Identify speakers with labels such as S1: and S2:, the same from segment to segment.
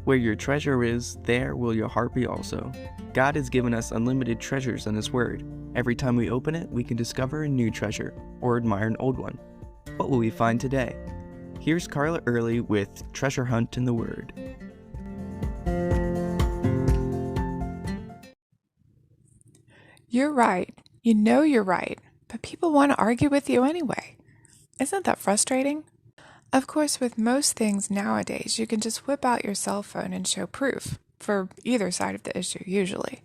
S1: Where your treasure is, there will your heart be also. God has given us unlimited treasures in His Word. Every time we open it, we can discover a new treasure or admire an old one. What will we find today? Here's Carla Early with Treasure Hunt in the Word.
S2: You're right. You know you're right, but people want to argue with you anyway. Isn't that frustrating? Of course, with most things nowadays, you can just whip out your cell phone and show proof, for either side of the issue, usually.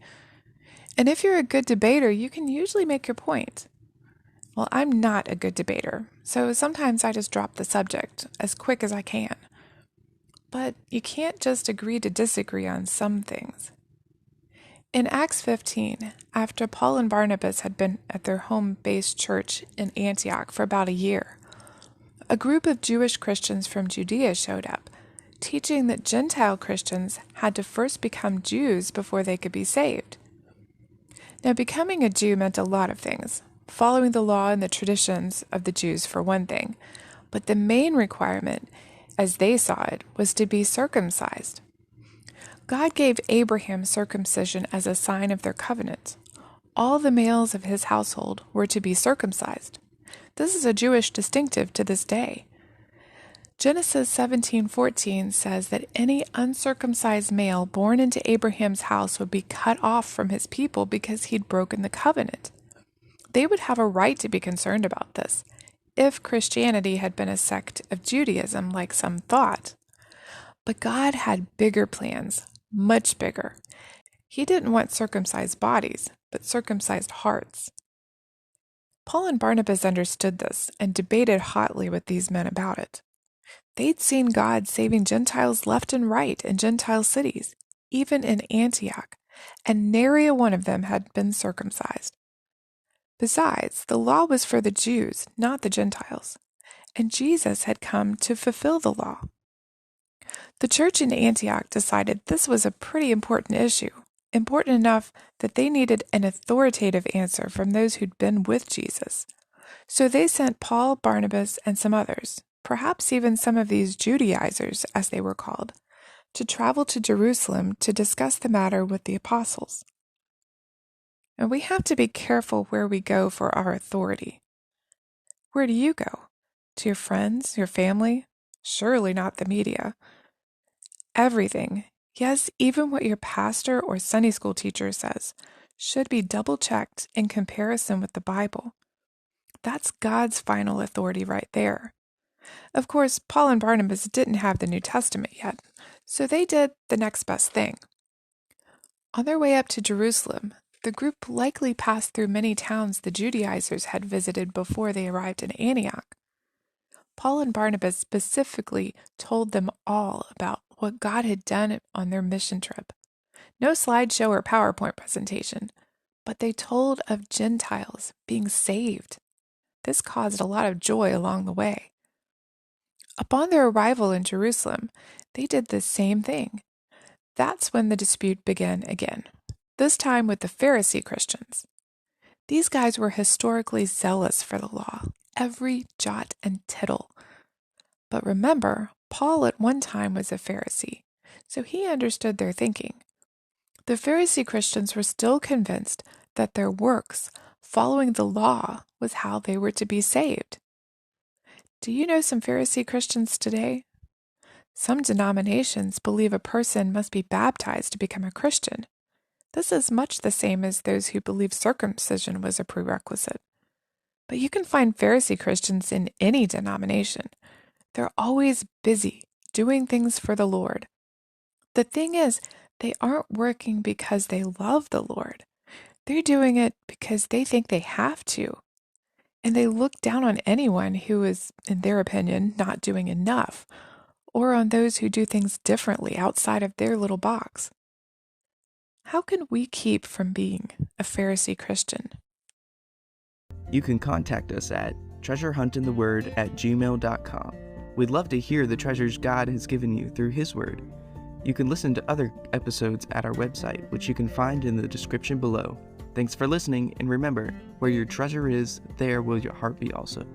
S2: And if you're a good debater, you can usually make your point. Well, I'm not a good debater, so sometimes I just drop the subject as quick as I can. But you can't just agree to disagree on some things. In Acts 15, after Paul and Barnabas had been at their home-based church in Antioch for about a year, a group of Jewish Christians from Judea showed up, teaching that Gentile Christians had to first become Jews before they could be saved. Now, becoming a Jew meant a lot of things, following the law and the traditions of the Jews for one thing, but the main requirement, as they saw it, was to be circumcised. God gave Abraham circumcision as a sign of their covenant. All the males of his household were to be circumcised. This is a Jewish distinctive to this day. Genesis 17:14 says that any uncircumcised male born into Abraham's house would be cut off from his people because he'd broken the covenant. They would have a right to be concerned about this, if Christianity had been a sect of Judaism like some thought. But God had bigger plans, much bigger. He didn't want circumcised bodies, but circumcised hearts. Paul and Barnabas understood this and debated hotly with these men about it. They'd seen God saving Gentiles left and right in Gentile cities, even in Antioch, and nary a one of them had been circumcised. Besides, the law was for the Jews, not the Gentiles, and Jesus had come to fulfill the law. The church in Antioch decided this was a pretty important issue, important enough that they needed an authoritative answer from those who'd been with Jesus. So they sent Paul, Barnabas, and some others, perhaps even some of these Judaizers, as they were called, to travel to Jerusalem to discuss the matter with the apostles. And we have to be careful where we go for our authority. Where do you go? To your friends, your family? Surely not the media. Everything, yes, even what your pastor or Sunday school teacher says, should be double-checked in comparison with the Bible. That's God's final authority right there. Of course, Paul and Barnabas didn't have the New Testament yet, so they did the next best thing. On their way up to Jerusalem, the group likely passed through many towns the Judaizers had visited before they arrived in Antioch. Paul and Barnabas specifically told them all about what God had done on their mission trip. No slideshow or PowerPoint presentation, but they told of Gentiles being saved. This caused a lot of joy along the way. Upon their arrival in Jerusalem, they did the same thing. That's when the dispute began again, this time with the Pharisee Christians. These guys were historically zealous for the law, every jot and tittle. But remember, Paul at one time was a Pharisee, so he understood their thinking. The Pharisee Christians were still convinced that their works, following the law, was how they were to be saved. Do you know some Pharisee Christians today? Some denominations believe a person must be baptized to become a Christian. This is much the same as those who believe circumcision was a prerequisite. But you can find Pharisee Christians in any denomination. They're always busy, doing things for the Lord. The thing is, they aren't working because they love the Lord. They're doing it because they think they have to. And they look down on anyone who is, in their opinion, not doing enough, or on those who do things differently outside of their little box. How can we keep from being a Pharisee Christian?
S1: You can contact us at treasurehuntintheword@gmail.com. We'd love to hear the treasures God has given you through His Word. You can listen to other episodes at our website, which you can find in the description below. Thanks for listening, and remember, where your treasure is, there will your heart be also.